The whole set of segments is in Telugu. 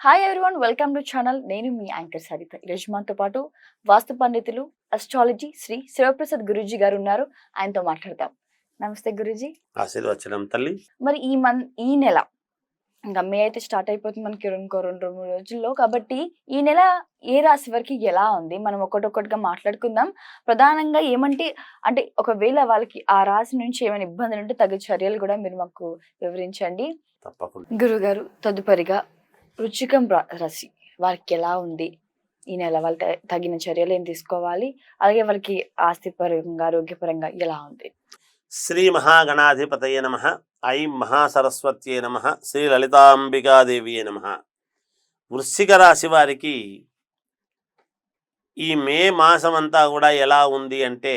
Hi everyone, welcome to channel. నేను మీ యాంకర్ సరిత. ఈరోజు మనతో పాటు వాస్తు పండితులు, అస్ట్రాలజీ శ్రీ శివప్రసాద్ గురూజీ గారు ఉన్నారు. ఆయనతో మాట్లాడదాం. నమస్తే గురూజీ. ఆశీర్వచనం తల్లి. మరి ఈ నెల ఇంకా మే అయితే స్టార్ట్ అయిపోతుంది మనకి ఇంకో 2-3 రోజుల్లో. కాబట్టి ఈ నెల ఏ రాశి వరకు ఎలా ఉంది మనం ఒక్కొక్కటిగా మాట్లాడుకుందాం. ప్రధానంగా అంటే ఒకవేళ వాళ్ళకి ఆ రాశి నుంచి ఏమైనా ఇబ్బందులు ఉంటే తగు చర్యలు కూడా మీరు మాకు వివరించండి. తప్పకుండా. గురుగారు, తదుపరిగా వృశ్చికం రాశి వారికి ఎలా ఉంది ఈ నెల? వాళ్ళు తగిన చర్యలు ఏం తీసుకోవాలి? అలాగే వాళ్ళకి ఆస్తిపరంగా, ఆరోగ్యపరంగా ఎలా ఉంది? శ్రీ మహాగణాధిపతయ నమః. ఐం మహాసరస్వత్యే నమః. శ్రీ లలితాంబికాదేవియే నమః. వృశ్చిక రాశి వారికి ఈ మే మాసం అంతా కూడా ఎలా ఉంది అంటే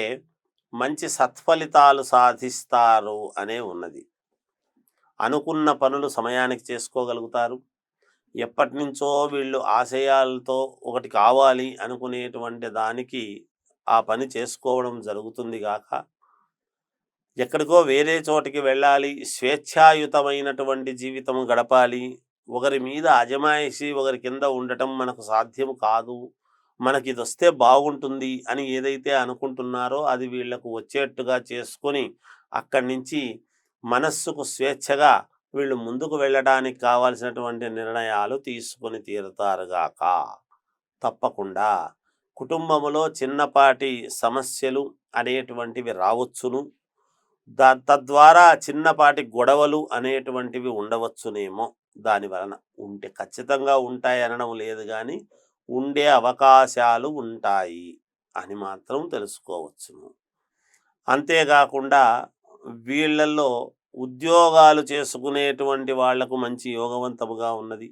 మంచి సత్ఫలితాలు సాధిస్తారు అనే ఉన్నది. అనుకున్న పనులు సమయానికి చేసుకోగలుగుతారు. ఎప్పటి నుంచో వీళ్ళు ఆశయాలతో ఒకటి కావాలి అనుకునేటువంటి దానికి ఆ పని చేసుకోవడం జరుగుతుంది గాక, ఎక్కడికో వేరే చోటికి వెళ్ళాలి, స్వేచ్ఛాయుతమైనటువంటి జీవితం గడపాలి, ఒకరి మీద అజమాయిషి ఒకరి కింద ఉండటం మనకు సాధ్యము కాదు, మనకి ఇది వస్తే బాగుంటుంది అని ఏదైతే అనుకుంటున్నారో అది వీళ్లకు వచ్చేట్టుగా చేసుకొని అక్కడి నుంచి మనస్సుకు స్వేచ్ఛగా వీళ్ళు ముందుకు వెళ్ళడానికి కావాల్సినటువంటి నిర్ణయాలు తీసుకొని తీరుతారుగాక. తప్పకుండా కుటుంబములో చిన్నపాటి సమస్యలు అనేటువంటివి రావచ్చును. తద్వారా చిన్నపాటి గొడవలు అనేటువంటివి ఉండవచ్చునేమో. దాని వలన ఉంటే ఖచ్చితంగా ఉంటాయి అనడం లేదు, కానీ ఉండే అవకాశాలు ఉంటాయి అని మాత్రం తెలుసుకోవచ్చును. అంతేకాకుండా వీళ్ళల్లో ఉద్యోగాలు చేసుకునేటువంటి వాళ్లకు మంచి యోగవంతముగా ఉన్నది.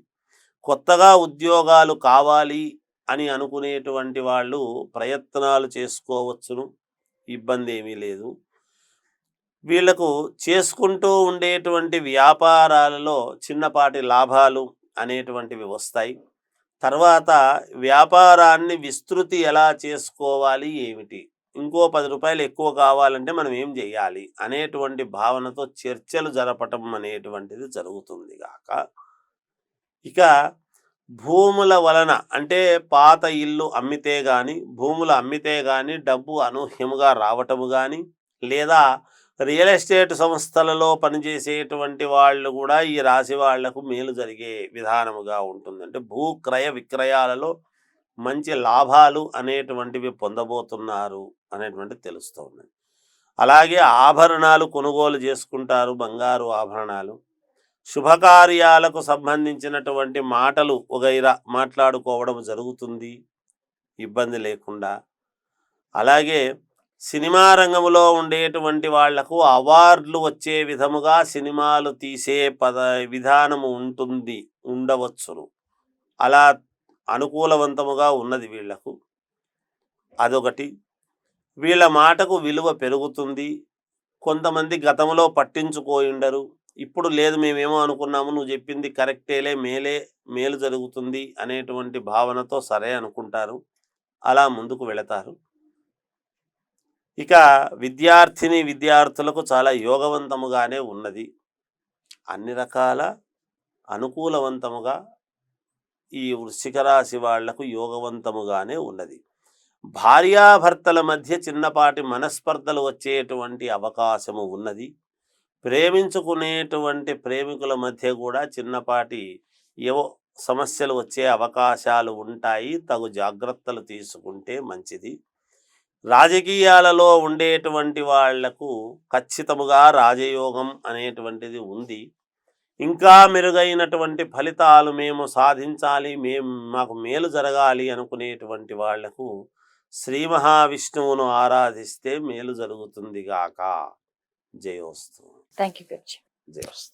కొత్తగా ఉద్యోగాలు కావాలి అని అనుకునేటువంటి వాళ్ళు ప్రయత్నాలు చేసుకోవచ్చును, ఇబ్బంది ఏమీ లేదు. వీళ్లకు చేసుకుంటూ ఉండేటువంటి వ్యాపారాలలో చిన్నపాటి లాభాలు అనేటువంటివి వస్తాయి. తర్వాత వ్యాపారాన్ని విస్తృతి ఎలా చేసుకోవాలి, ఏమిటి, ఇంకో 10 రూపాయలు ఎక్కువ కావాలంటే మనం ఏం చేయాలి అనేటువంటి భావనతో చర్చలు జరపటం అనేటువంటిది జరుగుతుంది గాక. ఇక భూముల వలన అంటే పాత ఇల్లు అమ్మితే కానీ, భూములు అమ్మితే కానీ డబ్బు అనూహ్యముగా రావటము కానీ, లేదా రియల్ ఎస్టేట్ సంస్థలలో పనిచేసేటువంటి వాళ్ళు కూడా ఈ రాశి వాళ్లకు మేలు జరిగే విధానముగా ఉంటుంది. అంటే భూక్రయ విక్రయాలలో మంచి లాభాలు అనేటువంటివి పొందబోతున్నారు అనేటువంటిది తెలుస్తూ ఉన్నది. అలాగే ఆభరణాలు కొనుగోలు చేసుకుంటారు, బంగారు ఆభరణాలు. శుభకార్యాలకు సంబంధించినటువంటి మాటలు వగైరా మాట్లాడుకోవడం జరుగుతుంది ఇబ్బంది లేకుండా. అలాగే సినిమా రంగంలో ఉండేటువంటి వాళ్లకు అవార్డులు వచ్చే విధముగా సినిమాలు తీసే విధానము ఉండవచ్చును. అలా అనుకూలవంతముగా ఉన్నది వీళ్లకు. అదొకటి. వీళ్ళ మాటకు విలువ పెరుగుతుంది. కొంతమంది గతంలో పట్టించుకోయిండరు, ఇప్పుడు లేదు మేమేమో అనుకున్నాము, నువ్వు చెప్పింది కరెక్టేలే, మేలు జరుగుతుంది అనేటువంటి భావనతో సరే అనుకుంటారు, అలా ముందుకు వెళతారు. ఇక విద్యార్థులకు చాలా యోగవంతముగానే ఉన్నది. అన్ని రకాల అనుకూలవంతముగా ఈ వృశ్చిక రాశి వాళ్లకు యోగవంతముగానే ఉన్నది. భార్యాభర్తల మధ్య చిన్నపాటి మనస్పర్ధలు వచ్చేటువంటి అవకాశము ఉన్నది. ప్రేమించుకునేటువంటి ప్రేమికుల మధ్య కూడా చిన్నపాటి ఏవో సమస్యలు వచ్చే అవకాశాలు ఉంటాయి. తగు జాగ్రత్తలు తీసుకుంటే మంచిది. రాజకీయాలలో ఉండేటువంటి వాళ్లకు ఖచ్చితముగా రాజయోగం అనేటువంటిది ఉంది. ఇంకా మెరుగైనటువంటి ఫలితాలు మేము సాధించాలి, మాకు మేలు జరగాలి అనుకునేటువంటి వాళ్లకు శ్రీ మహావిష్ణువును ఆరాధిస్తే మేలు జరుగుతుంది గాక. జయోస్తు. Thank you. జయోస్తు.